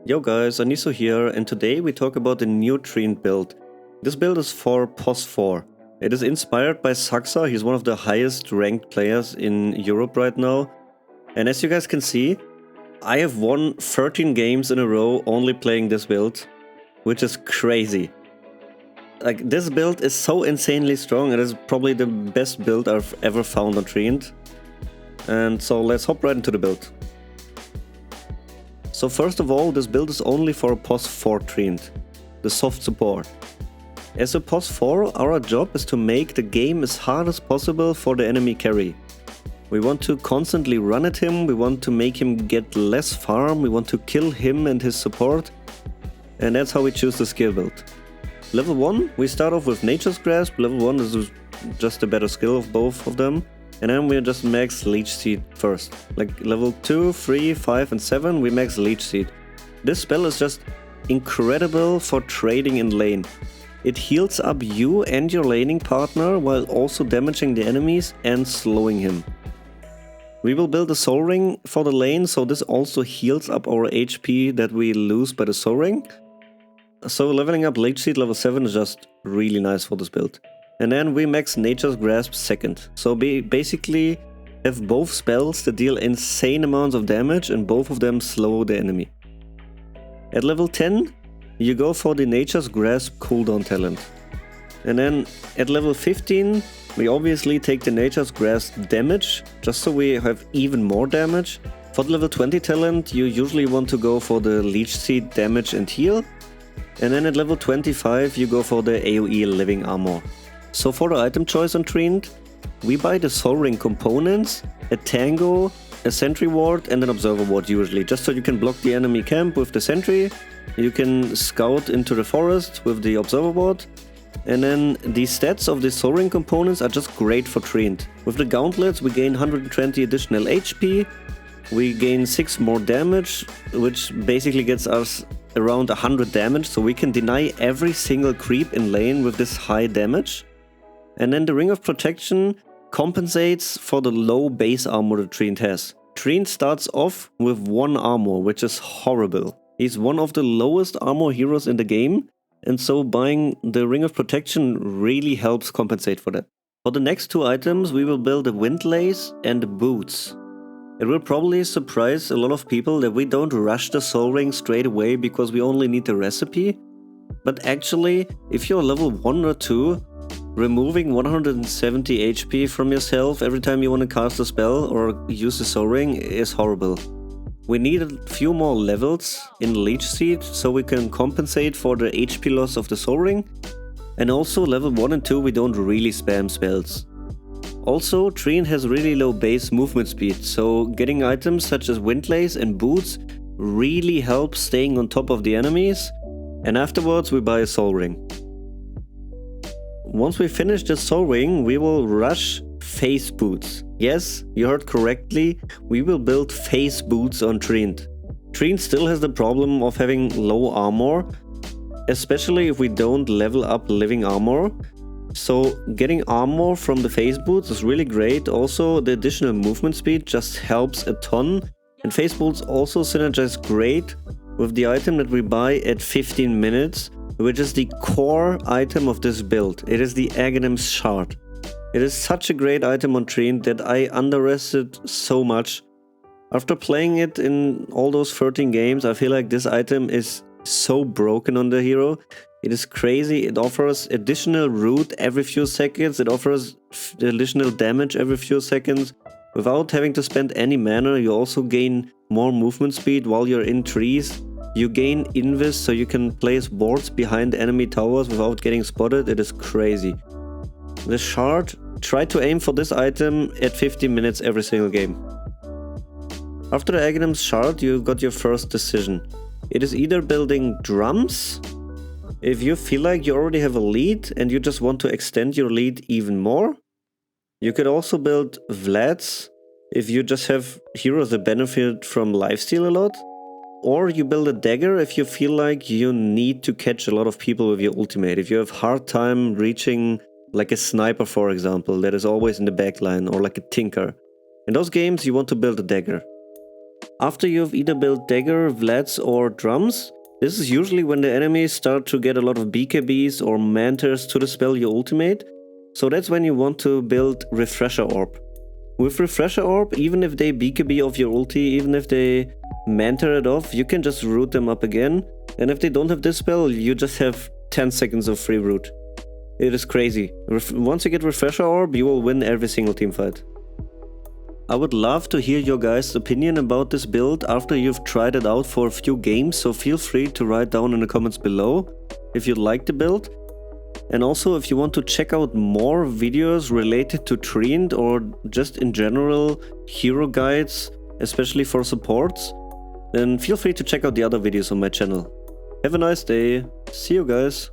Yo guys, Aniso here, and today we talk about the new Treant build. This build is for POS 4. It is inspired by Saxa. He's one of the highest ranked players in Europe right now. And as you guys can see, I have won 13 games in a row only playing this build, which is crazy. Like, this build is so insanely strong. It is probably the best build I've ever found on Treant. And so let's hop right into the build. So first of all, this build is only for POS 4 Treant, the soft support. As a POS 4, our job is to make the game as hard as possible for the enemy carry. We want to constantly run at him, we want to make him get less farm, we want to kill him and his support, and that's how we choose the skill build. Level 1, we start off with Nature's Grasp. Level 1 is just a better skill of both of them. And then we just max Leech Seed first. Like level 2, 3, 5 and 7 we max Leech Seed. This spell is just incredible for trading in lane. It heals up you and your laning partner while also damaging the enemies and slowing him. We will build a Soul Ring for the lane, so this also heals up our HP that we lose by the Soul Ring. So leveling up Leech Seed level 7 is just really nice for this build. And then we max Nature's Grasp second. So we basically have both spells that deal insane amounts of damage and both of them slow the enemy. At level 10, you go for the Nature's Grasp cooldown talent. And then at level 15, we obviously take the Nature's Grasp damage, just so we have even more damage. For the level 20 talent, you usually want to go for the Leech Seed damage and heal. And then at level 25, you go for the AoE Living Armor. So for the item choice on Treant, we buy the Soul Ring components, a Tango, a Sentry Ward and an Observer Ward usually, just so you can block the enemy camp with the Sentry, you can scout into the forest with the Observer Ward, and then the stats of the Soul Ring components are just great for Treant. With the Gauntlets we gain 120 additional HP, we gain 6 more damage, which basically gets us around 100 damage, so we can deny every single creep in lane with this high damage. And then the Ring of Protection compensates for the low base armor that Treant has. Treant starts off with 1 armor, which is horrible. He's one of the lowest armor heroes in the game, and so buying the Ring of Protection really helps compensate for that. For the next 2 items, we will build a Windlace and the Boots. It will probably surprise a lot of people that we don't rush the Soul Ring straight away because we only need the recipe. But actually, if you're level 1 or 2, removing 170 HP from yourself every time you want to cast a spell or use the Soul Ring is horrible. We need a few more levels in Leech Seed so we can compensate for the HP loss of the Soul Ring. And also level 1 and 2 we don't really spam spells. Also, Treant has really low base movement speed, so getting items such as Windlace and Boots really helps staying on top of the enemies. And afterwards we buy a Soul Ring. Once we finish the Soul Ring, we will rush Phase Boots. Yes, you heard correctly, we will build Phase Boots on Treant. Treant still has the problem of having low armor, especially if we don't level up Living Armor. So getting armor from the Phase Boots is really great. Also, the additional movement speed just helps a ton. And Phase Boots also synergize great with the item that we buy at 15 minutes, which is the core item of this build. It is the Aghanim's Shard. It is such a great item on Treant that I underestimated so much. After playing it in all those 13 games, I feel like this item is so broken on the hero. It is crazy. It offers additional root every few seconds. It offers additional damage every few seconds. Without having to spend any mana, you also gain more movement speed while you're in trees. You gain invis so you can place wards behind enemy towers without getting spotted. It is crazy. The Shard, try to aim for this item at 50 minutes every single game. After the Aghanim's Shard, you got your first decision. It is either building drums, if you feel like you already have a lead and you just want to extend your lead even more. You could also build Vlads, if you just have heroes that benefit from lifesteal a lot. Or you build a dagger if you feel like you need to catch a lot of people with your ultimate. If you have hard time reaching like a sniper, for example, that is always in the backline, or like a tinker. In those games you want to build a dagger. After you've either built dagger, vlads or drums, this is usually when the enemies start to get a lot of BKBs or manters to the spell you ultimate, so that's when you want to build Refresher Orb. With Refresher Orb, even if they BKB off your ulti, even if they manter it off, you can just root them up again, and if they don't have this spell, you just have 10 seconds of free root. It is crazy. Once you get Refresher Orb, you will win every single team fight. I would love to hear your guys' opinion about this build after you've tried it out for a few games, so feel free to write down in the comments below if you like the build. And also if you want to check out more videos related to Treant or just in general hero guides, especially for supports, then feel free to check out the other videos on my channel. Have a nice day, see you guys!